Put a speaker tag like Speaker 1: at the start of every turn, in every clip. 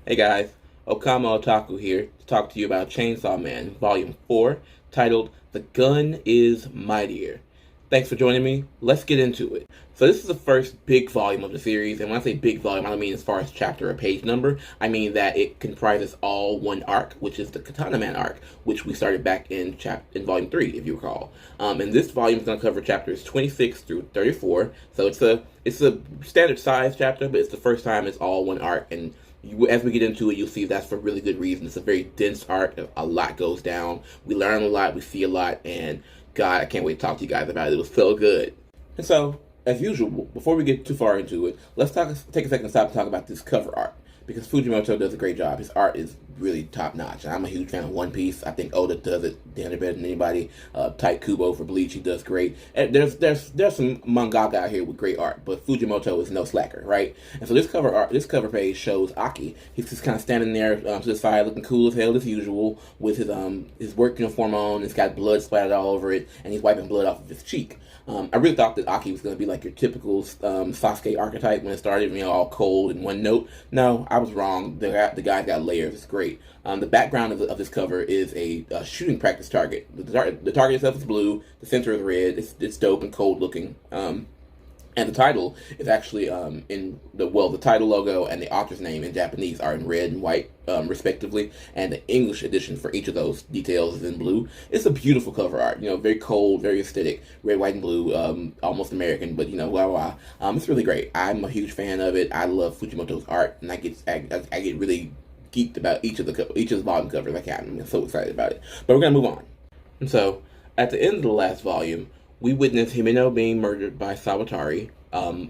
Speaker 1: Hey guys, Okama Otaku here to talk to you about Chainsaw Man Volume 4, titled The Gun is Mightier. Thanks for joining me. Let's get into it. So this is the first big volume of the series, and when I say big volume, I don't mean as far as chapter or page number. I mean that it comprises all one arc, which is the Katana Man arc, which we started back in Volume 3, if you recall. And this volume is going to cover chapters 26 through 34, so it's a standard size chapter, but it's the first time it's all one arc, and as we get into it, you'll see that's for really good reason. It's a very dense arc. A lot goes down. We learn a lot. We see a lot. And God, I can't wait to talk to you guys about it. It was so good. And so, as usual, before we get too far into it, let's take a second to stop and talk about this cover art. Because Fujimoto does a great job. His art is really top notch. I'm a huge fan of One Piece. I think Oda does it better than anybody. Type Kubo for Bleach, he does great. And there's some mangaka out here with great art, but Fujimoto is no slacker, right? And so this cover page shows Aki. He's just kind of standing there to the side, looking cool as hell as usual, with his work uniform on. It's got blood splattered all over it, and he's wiping blood off of his cheek. I really thought that Aki was going to be like your typical Sasuke archetype when it started, all cold and one note. No, I was wrong. The guy got layers. It's great. The background of this cover is a shooting practice target. The target itself is blue. The center is red. It's dope and cold looking. And the title is actually the title logo and the author's name in Japanese are in red and white, respectively, and the English edition for each of those details is in blue. It's a beautiful cover art, very cold, very aesthetic, red, white, and blue, almost American, but it's really great. I'm a huge fan of it. I love Fujimoto's art, and I get really geeked about each of the volume covers I can. I'm so excited about it. But we're gonna move on. And so, at the end of the last volume, we witness Himeno being murdered by Sawatari,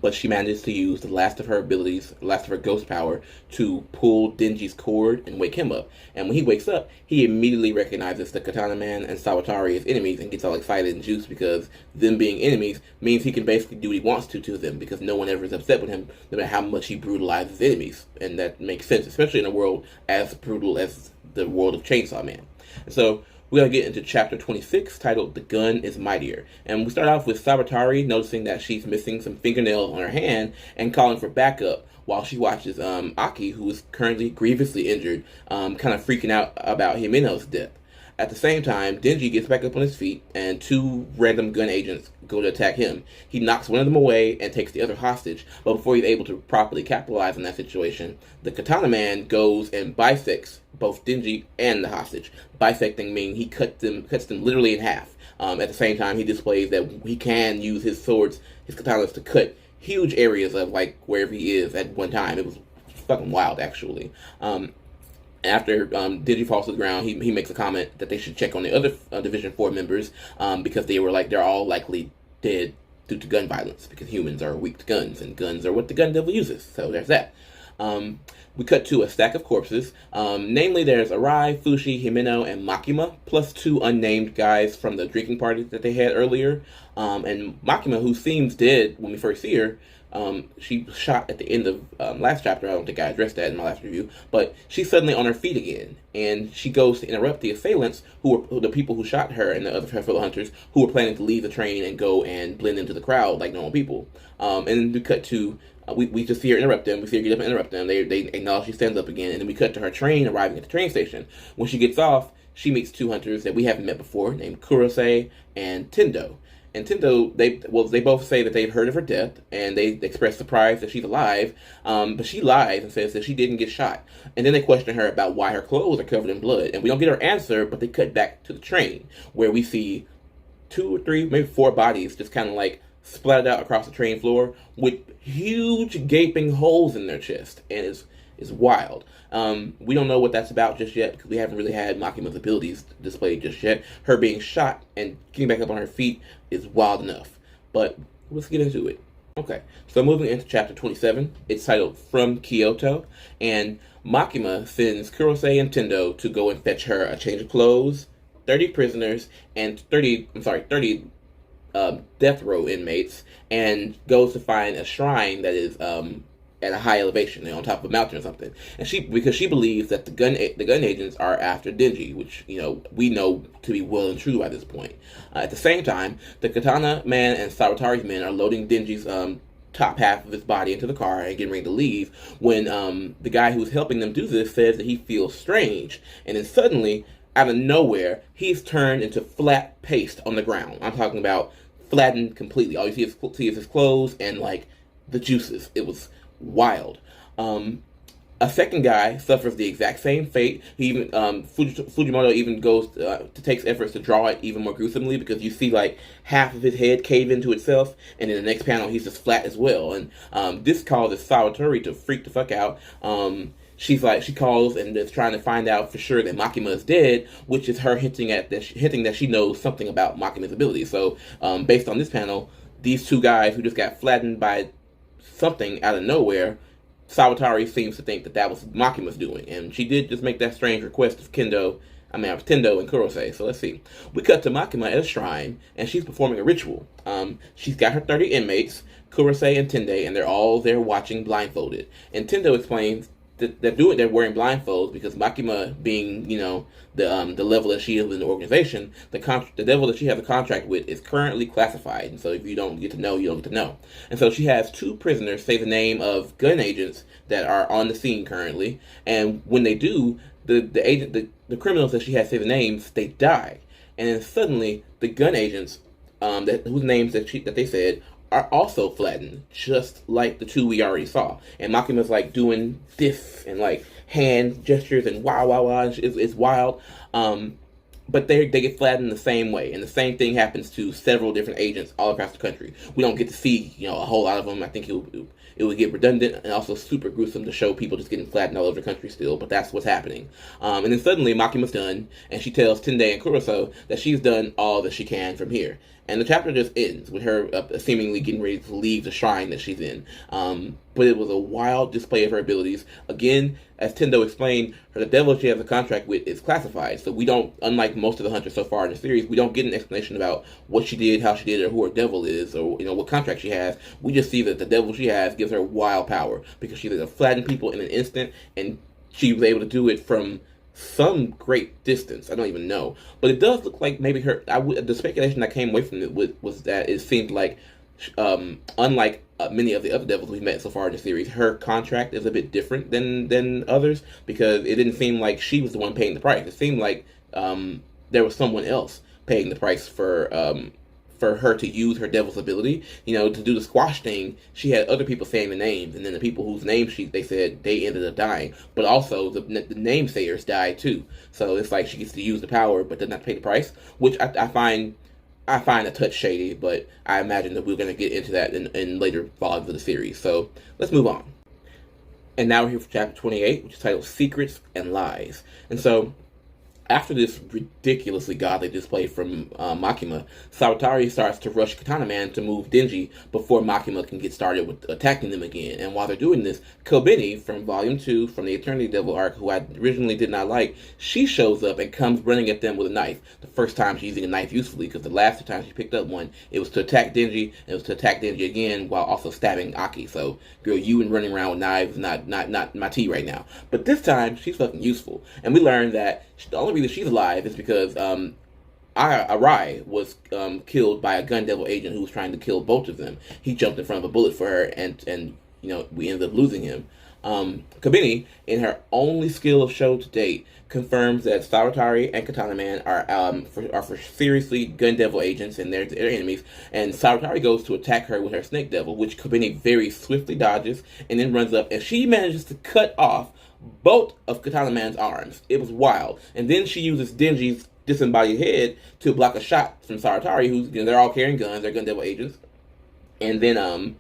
Speaker 1: but she manages to use the last of her abilities, the last of her ghost power, to pull Denji's cord and wake him up. And when he wakes up, he immediately recognizes the Katana Man and Sawatari as enemies and gets all excited and juiced because them being enemies means he can basically do what he wants to them because no one ever is upset with him, no matter how much he brutalizes enemies. And that makes sense, especially in a world as brutal as the world of Chainsaw Man. And so, we're going to get into chapter 26, titled The Gun is Mightier. And we start off with Sawatari noticing that she's missing some fingernails on her hand and calling for backup while she watches Aki, who is currently grievously injured, kind of freaking out about Himeno's death. At the same time, Denji gets back up on his feet, and two random gun agents go to attack him. He knocks one of them away and takes the other hostage, but before he's able to properly capitalize on that situation, the Katana Man goes and bisects both Denji and the hostage. Bisecting meaning he cuts them literally in half. At the same time, he displays that he can use his swords, his katanas, to cut huge areas of wherever he is at one time. It was fucking wild, actually. After Denji falls to the ground, he makes a comment that they should check on the other Division 4 members because they're all likely dead due to gun violence because humans are weak to guns and guns are what the gun devil uses. So there's that. We cut to a stack of corpses. Namely, there's Arai, Fushi, Himeno, and Makima, plus two unnamed guys from the drinking party that they had earlier. And Makima, who seems dead when we first see her, she was shot at the end of last chapter. I don't think I addressed that in my last review, but she's suddenly on her feet again, and she goes to interrupt the assailants, who were the people who shot her and the other fellow hunters, who were planning to leave the train and go and blend into the crowd like normal people. And then we cut to we just see her interrupt them. We see her get up and interrupt them. They acknowledge she stands up again, and then we cut to her train arriving at the train station. When she gets off, she meets two hunters that we haven't met before, named Kurose and Tendo. And Tendo, they both say that they've heard of her death, and they express surprise that she's alive, but she lies and says that she didn't get shot. And then they question her about why her clothes are covered in blood, and we don't get her answer, but they cut back to the train, where we see 2 or 3, maybe 4 bodies just kind of splattered out across the train floor with huge gaping holes in their chest, and it's wild. We don't know what that's about just yet because we haven't really had Makima's abilities displayed just yet. Her being shot and getting back up on her feet is wild enough, but let's get into it. Okay, so moving into chapter 27, it's titled From Kyoto, and Makima sends Kurose and Tendo to go and fetch her a change of clothes, 30 prisoners, and 30 death row inmates, and goes to find a shrine that is at a high elevation, on top of a mountain or something. And because she believes that the gun agents are after Denji, which we know to be well and true by this point. At the same time, the Katana Man and Sawatari's men are loading Denji's top half of his body into the car and getting ready to leave when the guy who's helping them do this says that he feels strange. And then suddenly, out of nowhere, he's turned into flat paste on the ground. I'm talking about flattened completely. All you see is his clothes and, like, the juices. It was wild. A second guy suffers the exact same fate. He even Fujimoto even goes to takes efforts to draw it even more gruesomely, because you see like half of his head cave into itself, and in the next panel he's just flat as well. And this causes Sawatori to freak the fuck out. She calls and is trying to find out for sure that Makima is dead, which is her hinting that she knows something about Makima's ability. So based on this panel, these two guys who just got flattened by something out of nowhere, Sawatori seems to think that was Makima's doing, and she did just make that strange request of Tendo and Kurose. So let's see. We cut to Makima at a shrine, and she's performing a ritual. She's got her 30 inmates, Kurose and Tende, and they're all there watching blindfolded. And Tendo explains that they're wearing blindfolds because Makima, being, you know, the level that she is in the organization, the devil that she has a contract with is currently classified, and so if you don't get to know, you don't get to know. And so she has two prisoners say the name of gun agents that are on the scene currently, and when they do, the criminals that she has say the names, they die, and then suddenly the gun agents whose names that they said are also flattened, just like the two we already saw. And Makima's like doing this and like hand gestures and wow, wow, wow. It's wild. But they get flattened the same way, and the same thing happens to several different agents all across the country. We don't get to see, you know, a whole lot of them. I think it would get redundant and also super gruesome to show people just getting flattened all over the country still, but that's what's happening. And then suddenly Makima's done, and she tells Tende and Kuroso that she's done all that she can from here. And the chapter just ends with her seemingly getting ready to leave the shrine that she's in. But it was a wild display of her abilities. Again, as Tendo explained, the devil she has a contract with is classified. So we don't, unlike most of the hunters so far in the series, we don't get an explanation about what she did, how she did it, or who her devil is, or, you know, what contract she has. We just see that the devil she has gives her wild power, because she's able to flatten people in an instant, and she was able to do it from some great distance. I don't even know, but it does look like maybe the speculation that came away from it was that it seemed like, unlike many of the other devils we've met so far in the series, her contract is a bit different than others, because it didn't seem like she was the one paying the price. It seemed like there was someone else paying the price for her to use her devil's ability. You know, to do the squash thing, she had other people saying the names, and then the people whose names they said, they ended up dying. But also the namesayers died too. So it's like she gets to use the power, but does not pay the price, which I find a touch shady. But I imagine that we're going to get into that in later volumes of the series. So let's move on. And now we're here for chapter 28, which is titled Secrets and Lies. And so, after this ridiculously godly display from Makima, Sawatori starts to rush Katana Man to move Denji before Makima can get started with attacking them again. And while they're doing this, Kobeni from Volume 2, from the Eternity Devil arc, who I originally did not like, she shows up and comes running at them with a knife. The first time she's using a knife usefully, because the last two times she picked up one, it was to attack Denji, and it was to attack Denji again while also stabbing Aki. So, girl, you and running around with knives is not my tea right now. But this time, she's fucking useful. And we learned that the only reason she's alive is because Arai was killed by a gun devil agent who was trying to kill both of them. He jumped in front of a bullet for her, and you know, we ended up losing him. Kobeni, in her only skill of show to date, confirms that Sawatori and Katana Man are for seriously gun devil agents, and they're enemies. And Sawatori goes to attack her with her snake devil, which Kobeni very swiftly dodges, and then runs up, and she manages to cut off both of Katana Man's arms. It was wild. And then she uses Denji's disembodied head to block a shot from Sawatori, who's, you know, they're all carrying guns, they're gun devil agents. And then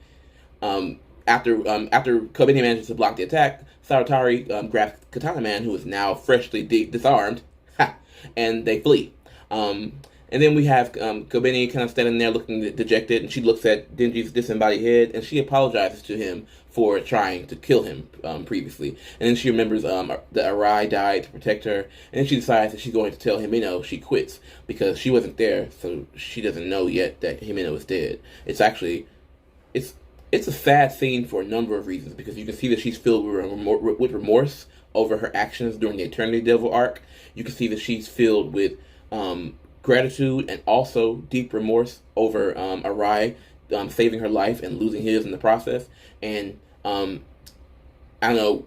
Speaker 1: after Kobeni manages to block the attack, Sawatori grabs Katana Man, who is now freshly disarmed, and they flee. And then we have Kobeni kind of standing there looking dejected, and she looks at Denji's disembodied head, and she apologizes to him for trying to kill him previously. And then she remembers that Arai died to protect her, and then she decides that she's going to tell Himeno she quits, because she wasn't there, so she doesn't know yet that Himeno is dead. It's actually, it's a sad scene for a number of reasons, because you can see that she's filled with remorse over her actions during the Eternity Devil arc. You can see that she's filled with gratitude and also deep remorse over Arai saving her life and losing his in the process. And I don't know,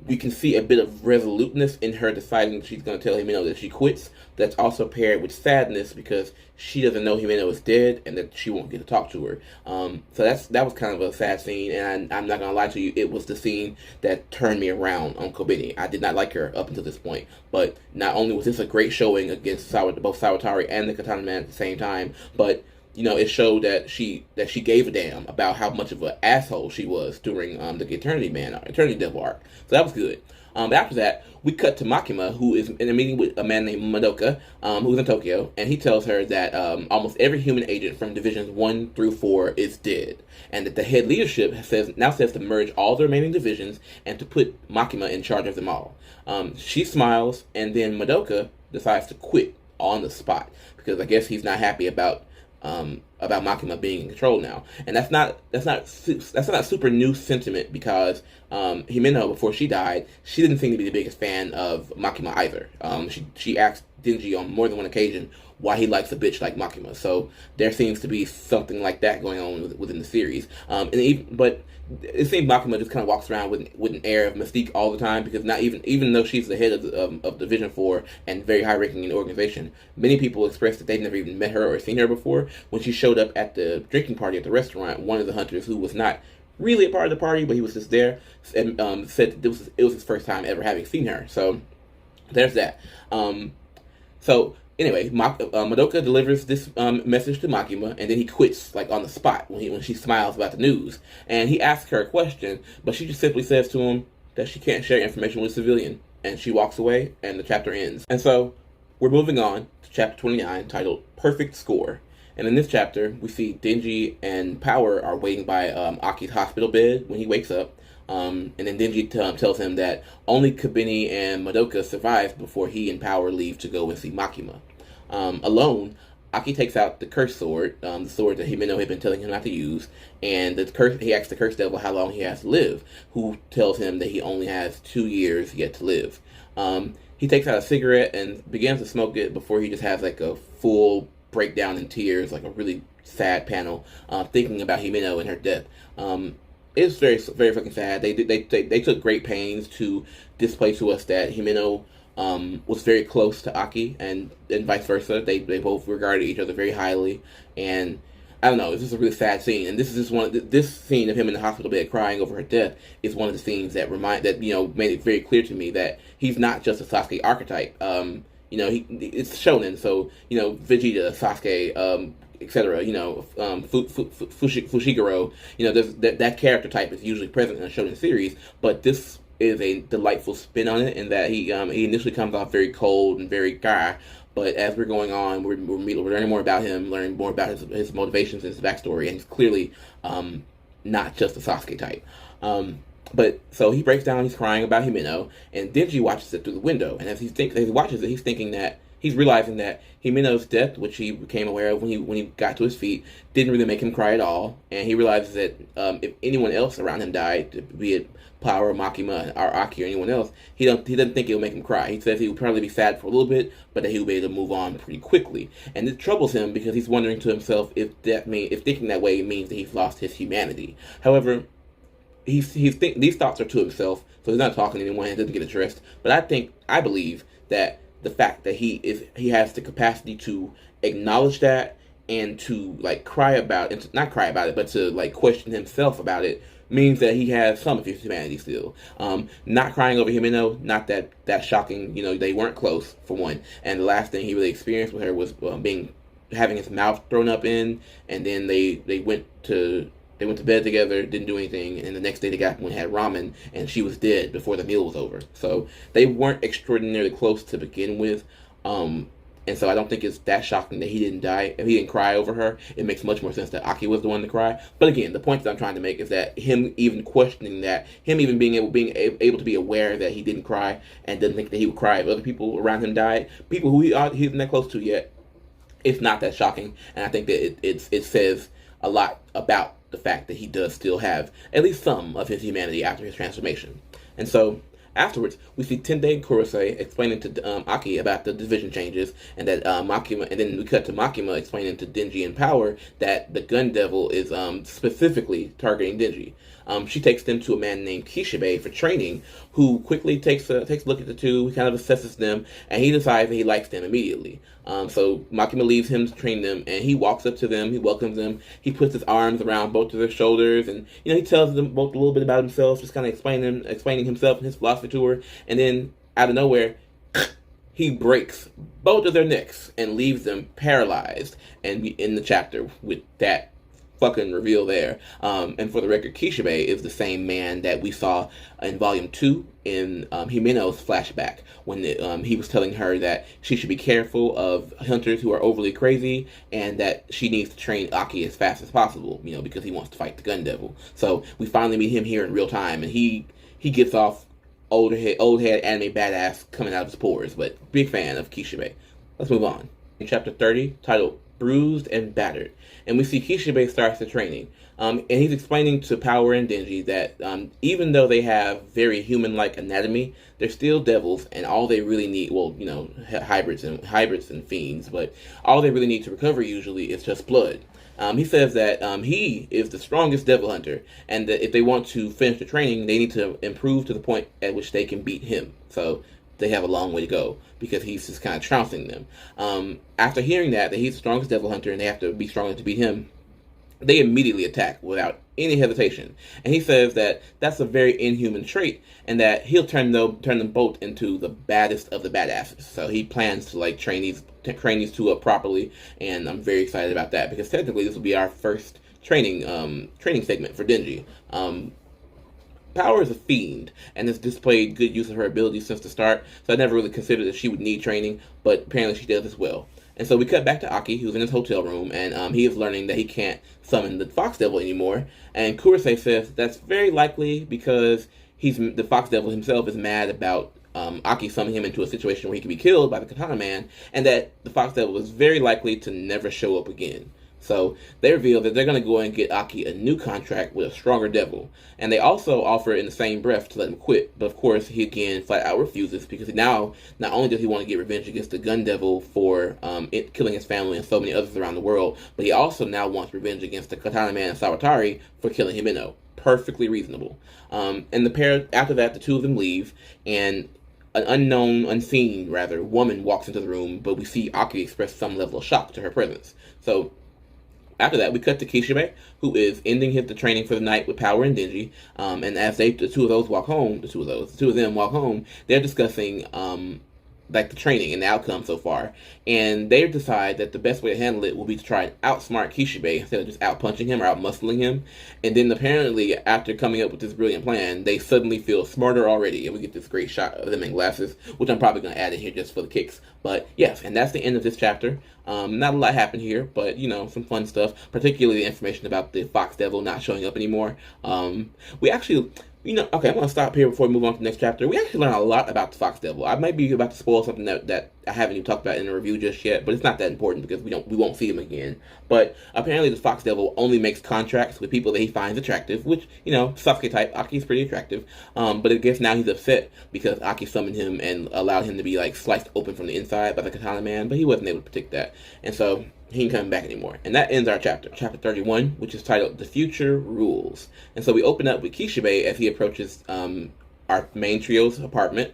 Speaker 1: we can see a bit of resoluteness in her deciding she's going to tell Himeno that she quits. That's also paired with sadness because she doesn't know Himeno is dead and that she won't get to talk to her. So that was kind of a sad scene, and I'm not going to lie to you, it was the scene that turned me around on Kobeni. I did not like her up until this point, but not only was this a great showing against both Sawatari and the Katana Man at the same time, but it showed that she gave a damn about how much of an asshole she was during the Eternity Devil arc. So that was good. But after that, we cut to Makima, who is in a meeting with a man named Madoka, who's in Tokyo, and he tells her that almost every human agent from Divisions 1 through 4 is dead, and that the head leadership now says to merge all the remaining divisions and to put Makima in charge of them all. She smiles, and then Madoka decides to quit on the spot, because I guess he's not happy about Makima being in control now, and that's not super new sentiment, because Himeno, before she died, she didn't seem to be the biggest fan of Makima either. She asked Denji on more than one occasion why he likes a bitch like Makima. So there seems to be something like that going on within the series. But it seems Makima just kind of walks around with an air of mystique all the time, because not even though she's the head of Division 4 and very high ranking in the organization, many people expressed that they've never even met her or seen her before. When she showed up at the drinking party at the restaurant, one of the hunters, who was not really a part of the party, but he was just there, said that it was his first time ever having seen her. So there's that. So anyway, Madoka delivers this message to Makima, and then he quits on the spot when she smiles about the news. And he asks her a question, but she just simply says to him that she can't share information with a civilian, and she walks away, and the chapter ends. And so we're moving on to chapter 29, titled Perfect Score. And in this chapter, we see Denji and Power are waiting by Aki's hospital bed when he wakes up. And then Denji tells him that only Kobeni and Madoka survive before he and Power leave to go and see Makima. Alone, Aki takes out the curse sword, the sword that Himeno had been telling him not to use, and he asks the curse devil how long he has to live, who tells him that he only has 2 years yet to live. He takes out a cigarette and begins to smoke it before he just has a full breakdown in tears, a really sad panel, thinking about Himeno and her death. It's very, very fucking sad. They took great pains to display to us that Himeno was very close to Aki, and vice versa. They both regarded each other very highly, and I don't know, it's just a really sad scene. And this is just this scene of him in the hospital bed crying over her death is one of the scenes that made it very clear to me that he's not just a Sasuke archetype. It's shonen, so Vegeta, Sasuke, etc. Fushiguro. That character type is usually present in a shonen series, but this is a delightful spin on it, in that he initially comes off very cold and very guy, but as we're going on, we're learning more about him, learning more about his motivations and his backstory, and he's clearly not just a Sasuke type. But so he breaks down, he's crying about Himeno, and Denji watches it through the window, and as he watches it, he's realizing that Himeno's death, which he became aware of when he got to his feet, didn't really make him cry at all, and he realizes that if anyone else around him died, be it Power, Makima, or Aki, or anyone else, he doesn't think it will make him cry. He says he will probably be sad for a little bit, but that he will be able to move on pretty quickly. And it troubles him because he's wondering to himself if thinking that way means that he's lost his humanity. However, these thoughts are to himself, so he's not talking to anyone and doesn't get addressed. But I believe that the fact that he has the capacity to acknowledge that and to cry about it, not cry about it, but to question himself about it, means that he has some of his humanity still. Not crying over Himeno, not that shocking. They weren't close, for one, and the last thing he really experienced with her was having his mouth thrown up in, and then they went to bed together, didn't do anything, and the next day they got up and had ramen, and she was dead before the meal was over. So they weren't extraordinarily close to begin with. And so I don't think it's that shocking that he didn't die. If he didn't cry over her, it makes much more sense that Aki was the one to cry. But again, the point that I'm trying to make is that him even questioning that, him even being able to be aware that he didn't cry and doesn't think that he would cry if other people around him died, people who he isn't that close to yet, it's not that shocking. And I think that it says a lot about the fact that he does still have at least some of his humanity after his transformation. And so Afterwards, we see Tende and Kurose explaining to Aki about the division changes, and that Makima, and then we cut to Makima explaining to Denji and Power that the Gun Devil is specifically targeting Denji. She takes them to a man named Kishibe for training, who quickly takes a look at the two. He kind of assesses them, and he decides that he likes them immediately. So Makima leaves him to train them, and he walks up to them, he welcomes them, he puts his arms around both of their shoulders, and he tells them both a little bit about himself, just kind of explaining himself and his philosophy to her, and then out of nowhere, he breaks both of their necks and leaves them paralyzed, and we end the chapter with that fucking reveal there. And for the record, Kishibe is the same man that we saw in Volume 2 in Himeno's flashback, when he was telling her that she should be careful of hunters who are overly crazy, and that she needs to train Aki as fast as possible, because he wants to fight the Gun Devil. So we finally meet him here in real time, and he gets off old head anime badass coming out of his pores, but big fan of Kishibe. Let's move on. In Chapter 30, titled Bruised and Battered, and we see Kishibe starts the training. And he's explaining to Power and Denji that even though they have very human-like anatomy, they're still devils, and all they really need, hybrids and fiends, but all they really need to recover usually is just blood. He says that he is the strongest devil hunter, and that if they want to finish the training, they need to improve to the point at which they can beat him. So they have a long way to go, because he's just kind of trouncing them. After hearing that he's the strongest devil hunter and they have to be strong enough to beat him, they immediately attack without any hesitation. And he says that that's a very inhuman trait, and that he'll turn them both into the baddest of the badasses. So he plans to train these two up properly, and I'm very excited about that, because technically this will be our first training segment for Denji. Power is a fiend, and has displayed good use of her abilities since the start, so I never really considered that she would need training, but apparently she does as well. And so we cut back to Aki, who's in his hotel room, and he is learning that he can't summon the Fox Devil anymore. And Kurose says that's very likely because the Fox Devil himself is mad about Aki summoning him into a situation where he could be killed by the Katana Man, and that the Fox Devil is very likely to never show up again. So they reveal that they're going to go and get Aki a new contract with a stronger devil. And they also offer in the same breath to let him quit. But of course, he again flat out refuses, because now, not only does he want to get revenge against the Gun Devil for killing his family and so many others around the world, but he also now wants revenge against the Katana Man and Sawatari for killing Himeno. Perfectly reasonable. And after that, the two of them leave, and an unseen woman walks into the room, but we see Aki express some level of shock to her presence. So after that, we cut to Kishibe, who is ending the training for the night with Power and Denji. And as the two of them walk home, they're discussing the training and the outcome so far. And they decide that the best way to handle it will be to try and outsmart Kishibe instead of just out-punching him or out-muscling him. And then apparently, after coming up with this brilliant plan, they suddenly feel smarter already. And we get this great shot of them in glasses, which I'm probably going to add in here just for the kicks. But yes, and that's the end of this chapter. Not a lot happened here, but some fun stuff, particularly the information about the Fox Devil not showing up anymore. We actually, okay, I'm going to stop here before we move on to the next chapter. We actually learn a lot about the Fox Devil. I might be about to spoil something that I haven't even talked about in the review just yet, but it's not that important because we won't see him again. But apparently the Fox Devil only makes contracts with people that he finds attractive, which, Sasuke type, Aki's pretty attractive. But I guess now he's upset because Aki summoned him and allowed him to be sliced open from the inside by the Katana Man, but he wasn't able to protect that. And so he ain't coming back anymore. And that ends our chapter 31, which is titled The Future Rules. And so we open up with Kishibe as he approaches our main trio's apartment.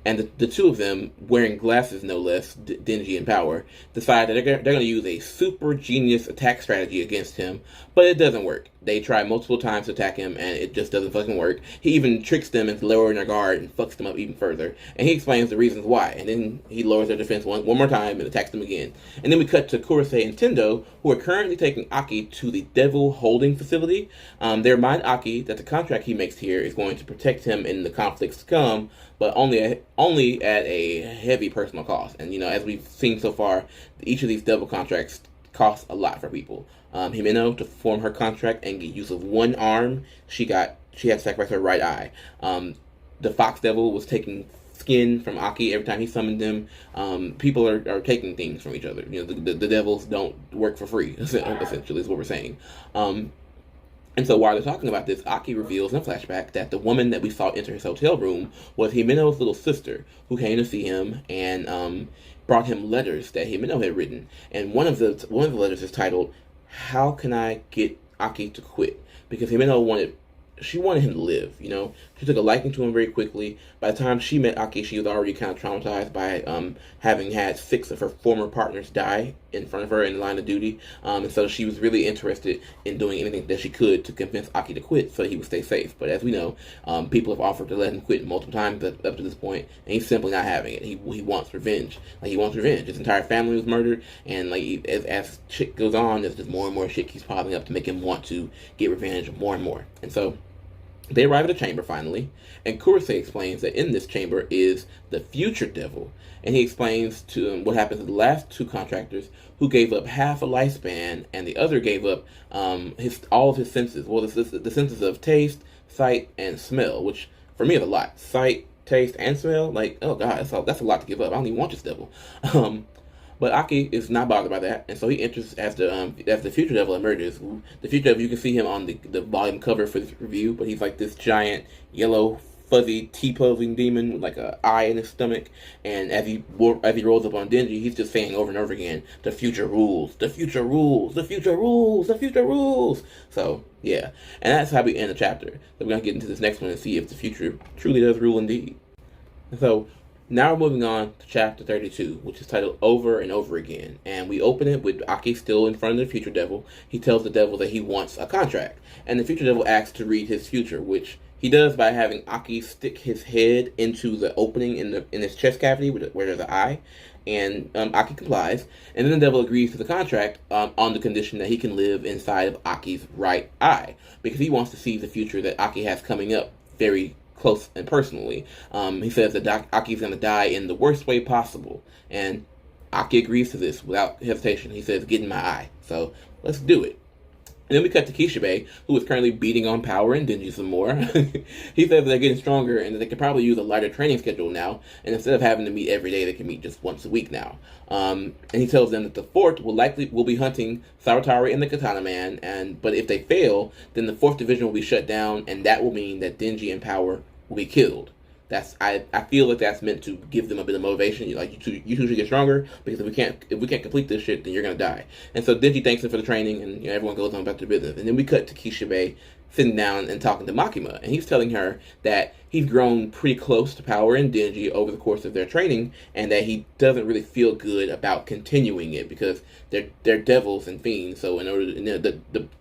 Speaker 1: And the two of them, wearing glasses no less, Denji and Power, decide that they're going to use a super genius attack strategy against him, but it doesn't work. They try multiple times to attack him, and it just doesn't fucking work. He even tricks them into lowering their guard and fucks them up even further. And he explains the reasons why, and then he lowers their defense one more time and attacks them again. And then we cut to Kurose and Tendo, who are currently taking Aki to the Devil Holding Facility. They remind Aki that the contract he makes here is going to protect him in the conflicts to come, but only at a heavy personal cost. And, as we've seen so far, each of these devil contracts cost a lot for people. Himeno, to form her contract and get use of one arm, she had to sacrifice her right eye. The Fox Devil was taking skin from Aki every time he summoned them. People are taking things from each other. The devils don't work for free, essentially, is what we're saying. And so while they're talking about this, Aki reveals in a flashback that the woman that we saw enter his hotel room was Himeno's little sister, who came to see him and brought him letters that Himeno had written. And one of the letters is titled, "How can I get Aki to quit?" Because Himeno wanted him to live, you know. She took a liking to him very quickly. By the time she met Aki, she was already kind of traumatized by having had 6 of her former partners die in front of her in the line of duty. And so she was really interested in doing anything that she could to convince Aki to quit so he would stay safe. But as we know, people have offered to let him quit multiple times up to this point, and he's simply not having it. He wants revenge. Like, he wants revenge. His entire family was murdered, and like as shit goes on, there's just more and more shit keeps popping up to make him want to get revenge more and more. And so they arrive at a chamber finally, and Kurosei explains that in this chamber is the future devil, and he explains to them what happens to the last 2 contractors who gave up half a lifespan, and the other gave up all of his senses. Well, the senses of taste, sight, and smell, which for me is a lot. Sight, taste, and smell, like, oh god, that's a lot to give up. I don't even want this devil. But Aki is not bothered by that, and so he enters as the future devil emerges. The future devil, you can see him on the volume cover for this review, but he's like this giant yellow fuzzy T-posing demon with like an eye in his stomach, and as he rolls up on Denji, he's just saying over and over again, "The future rules, the future rules, the future rules, the future rules." So yeah, and that's how we end the chapter. So we're gonna get into this next one and see if the future truly does rule indeed. And so now we're moving on to chapter 32, which is titled Over and Over Again. And we open it with Aki still in front of the future devil. He tells the devil that he wants a contract. And the future devil asks to read his future, which he does by having Aki stick his head into the opening in his chest cavity where there's an eye. And Aki complies. And then the devil agrees to the contract on the condition that he can live inside of Aki's right eye, because he wants to see the future that Aki has coming up very close and personally. He says that Aki's going to die in the worst way possible, and Aki agrees to this without hesitation. He says, "Get in my eye." So let's do it. And then we cut to Kishibe, who is currently beating on Power and Denji some more. He says they're getting stronger and that they could probably use a lighter training schedule now, and instead of having to meet every day, they can meet just once a week now. And he tells them that the fort will be hunting Saratari and the Katana Man, but if they fail, then the 4th Division will be shut down, and that will mean that Denji and Power will be killed. I feel like that's meant to give them a bit of motivation. You two should get stronger, because if we can't complete this shit, then you're gonna die. And so Denji thanks him for the training, and everyone goes on about their business. And then we cut to Kishibe sitting down and talking to Makima, and he's telling her that he's grown pretty close to Power and Denji over the course of their training, and that he doesn't really feel good about continuing it because they're devils and fiends. So in order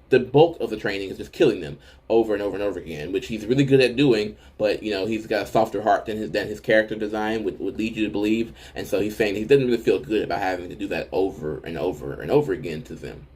Speaker 1: the bulk of the training is just killing them over and over and over again, which he's really good at doing, but he's got a softer heart than his character design would lead you to believe. And so he's saying he doesn't really feel good about having to do that over and over and over again to them.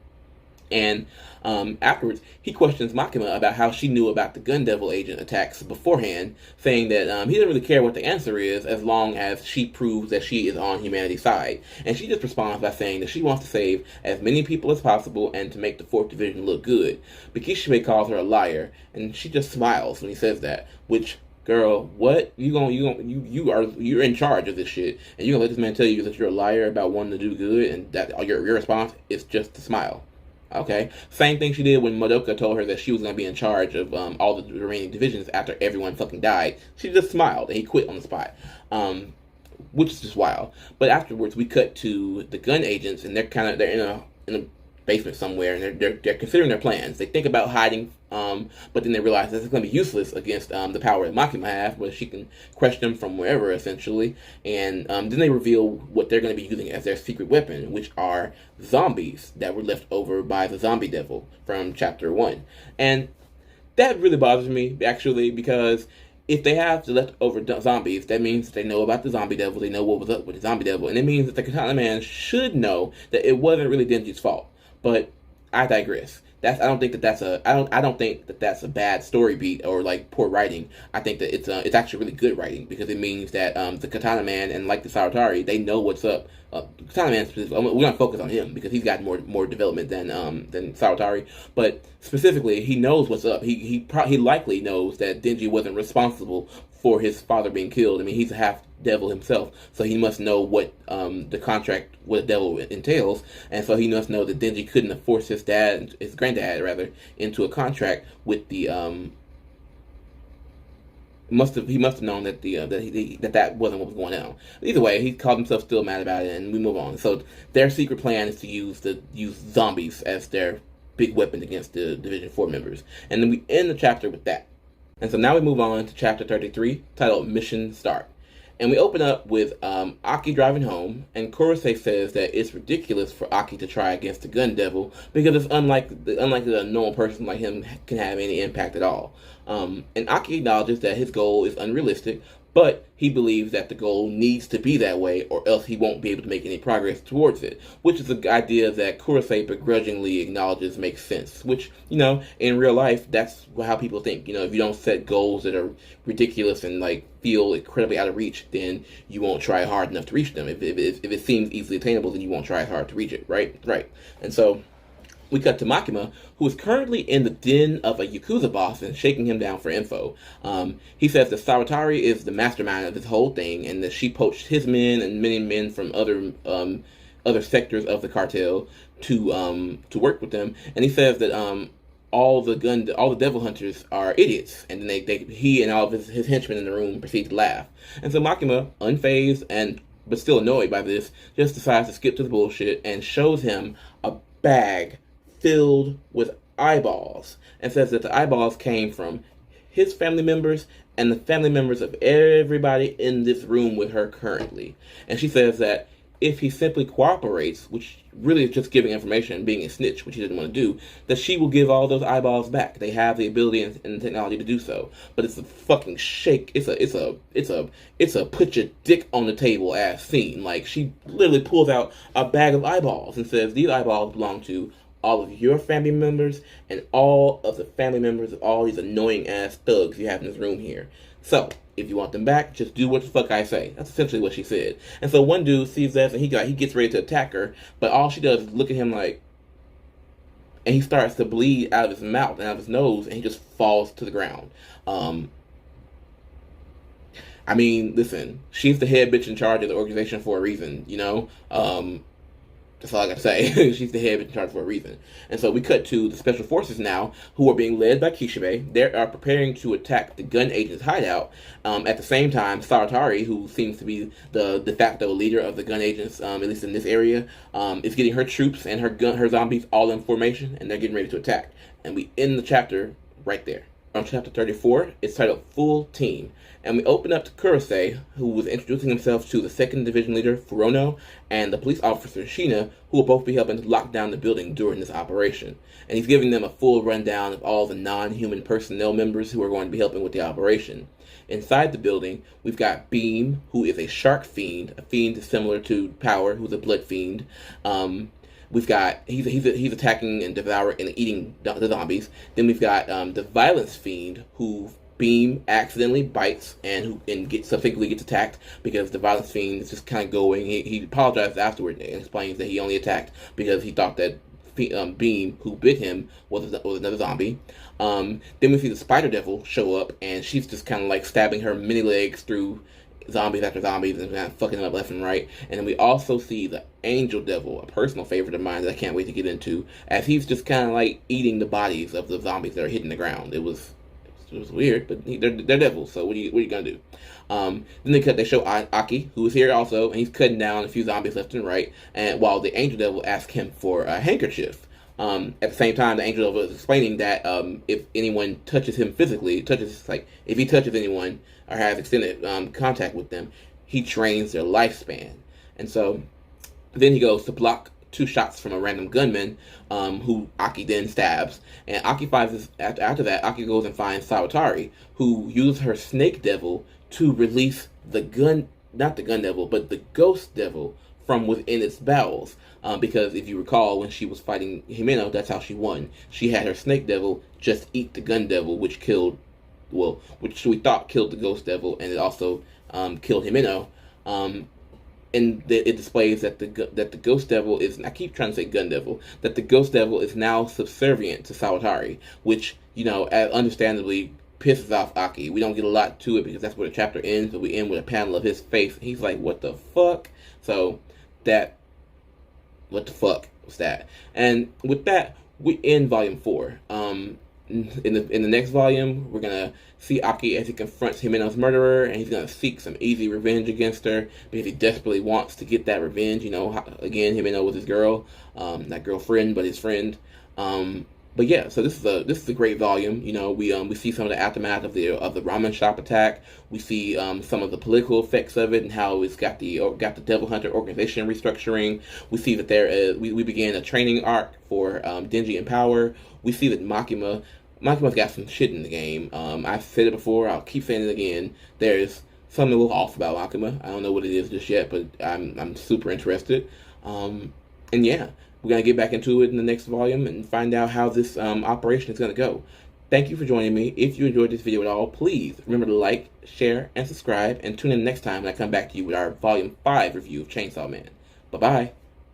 Speaker 1: And afterwards, he questions Makima about how she knew about the Gun Devil agent attacks beforehand, saying that he doesn't really care what the answer is as long as she proves that she is on humanity's side. And she just responds by saying that she wants to save as many people as possible and to make the 4th Division look good. But Kishibe calls her a liar, and she just smiles when he says that, which, girl, what? You're in charge of this shit, and you're gonna let this man tell you that you're a liar about wanting to do good, and that your response is just to smile? Okay. Same thing she did when Madoka told her that she was going to be in charge of all the remaining divisions after everyone fucking died. She just smiled, and he quit on the spot, which is just wild. But afterwards, we cut to the gun agents, and they're in a basement somewhere, and they're considering their plans. They think about hiding, but then they realize this is going to be useless against the power that Makima has, where she can crush them from wherever, essentially. And then they reveal what they're going to be using as their secret weapon, which are zombies that were left over by the zombie devil from chapter 1. And that really bothers me, actually, because if they have the leftover zombies, that means that they know about the zombie devil, they know what was up with the zombie devil, and it means that the Katana Man should know that it wasn't really Denji's fault. But I digress. I don't think that that's a bad story beat or like poor writing. I think that it's actually really good writing, because it means that the Katana Man and like the Saratari, they know what's up. Katana Man, we're gonna focus on him because he's got more development than Saratari. But specifically, he knows what's up. He likely knows that Denji wasn't responsible for his father being killed. I mean, he's a half devil himself, so he must know what the contract, what a devil entails, and so he must know that Denji couldn't have forced his granddad rather, into a contract with the he must have known that that wasn't what was going on. Either way, he called himself still mad about it, and we move on. So their secret plan is to use zombies as their big weapon against the Division 4 members, and then we end the chapter with that. And so now we move on to chapter 33, titled Mission Start. And we open up with Aki driving home, and Kurose says that it's ridiculous for Aki to try against the Gun Devil because it's unlikely that a normal person like him can have any impact at all. And Aki acknowledges that his goal is unrealistic, but he believes that the goal needs to be that way or else he won't be able to make any progress towards it, which is the idea that Kurose begrudgingly acknowledges makes sense, which, in real life, that's how people think. If you don't set goals that are ridiculous and, feel incredibly out of reach, then you won't try hard enough to reach them. If it seems easily attainable, then you won't try as hard to reach it, right? Right. And so we cut to Makima, who is currently in the den of a Yakuza boss and shaking him down for info. He says that Sawatari is the mastermind of this whole thing, and that she poached his men and many men from other sectors of the cartel to work with them. And he says that all the devil hunters are idiots, and then he and all of his henchmen in the room proceed to laugh. And so Makima, unfazed but still annoyed by this, just decides to skip to the bullshit and shows him a bag filled with eyeballs, and says that the eyeballs came from his family members and the family members of everybody in this room with her currently. And she says that if he simply cooperates, which really is just giving information and being a snitch, which he doesn't want to do, that she will give all those eyeballs back. They have the ability and the technology to do so. But it's a fucking shake. It's a put your dick on the table ass scene. She literally pulls out a bag of eyeballs and says these eyeballs belong to all of your family members and all of the family members of all these annoying ass thugs you have in this room here. So, if you want them back, just do what the fuck I say. That's essentially what she said. And so one dude sees that and he gets ready to attack her, but all she does is look at him and he starts to bleed out of his mouth and out of his nose, and he just falls to the ground. Listen, she's the head bitch in charge of the organization for a reason, That's all I gotta say. She's the head in charge for a reason. And so we cut to the special forces now, who are being led by Kishibe. They are preparing to attack the gun agent's hideout. At the same time, Sawatari, who seems to be the de facto leader of the gun agents, at least in this area, is getting her troops and her zombies all in formation, and they're getting ready to attack. And we end the chapter right there. On chapter 34, it's titled Full Team. And we open up to Kurose, who was introducing himself to the 2nd Division leader, Furono, and the police officer, Shina, who will both be helping to lock down the building during this operation. And he's giving them a full rundown of all the non-human personnel members who are going to be helping with the operation. Inside the building, we've got Beam, who is a shark fiend, a fiend similar to Power, who's a blood fiend. We've got he's attacking and devouring and eating the zombies. Then we've got the violence fiend, who Beam accidentally bites and subsequently gets attacked because the violence fiend is just kind of going. He apologizes afterward and explains that he only attacked because he thought that Beam, who bit him, was another zombie. Then we see the Spider Devil show up, and she's just kind of stabbing her mini legs through zombies after zombies and kind of fucking them up left and right. And then we also see the Angel Devil, a personal favorite of mine that I can't wait to get into, as he's just kind of eating the bodies of the zombies that are hitting the ground. It was weird, but they're devils, so what are you gonna do? Then they show Aki, who is here also, and he's cutting down a few zombies left and right, and while the Angel Devil asks him for a handkerchief. At the same time, the Angel Devil is explaining that if anyone touches him physically, if he touches anyone or has extended contact with them, he drains their lifespan. And so then he goes to block 2 shots from a random gunman, who Aki then stabs. And Aki finds after that, Aki goes and finds Sawatari, who used her Snake Devil to release not the Gun Devil, but the Ghost Devil from within its bowels. Because if you recall, when she was fighting Himeno, that's how she won. She had her Snake Devil just eat the Gun Devil, which we thought killed the Ghost Devil, and it also killed Himeno. And it displays that the Ghost Devil is, I keep trying to say Gun Devil, that the Ghost Devil is now subservient to Sawatari, which, understandably pisses off Aki. We don't get a lot to it because that's where the chapter ends, but we end with a panel of his face. He's like, what the fuck? So that, what the fuck was that? And with that, we end volume 4. In the next volume, we're gonna see Aki as he confronts Himeno's murderer, and he's gonna seek some easy revenge against her because he desperately wants to get that revenge. You know, again, Himeno was his girl, not girlfriend, but his friend. But yeah, so this is a great volume. You know, we see some of the aftermath of the ramen shop attack. We see some of the political effects of it and how it's got the Devil Hunter organization restructuring. We see that we begin a training arc for Denji and Power. We see that Makima's got some shit in the game. I've said it before. I'll keep saying it again. There's something a little off about Makima. I don't know what it is just yet, but I'm super interested. And yeah, we're going to get back into it in the next volume and find out how this operation is going to go. Thank you for joining me. If you enjoyed this video at all, please remember to like, share, and subscribe, and tune in next time when I come back to you with our Volume 5 review of Chainsaw Man. Bye-bye.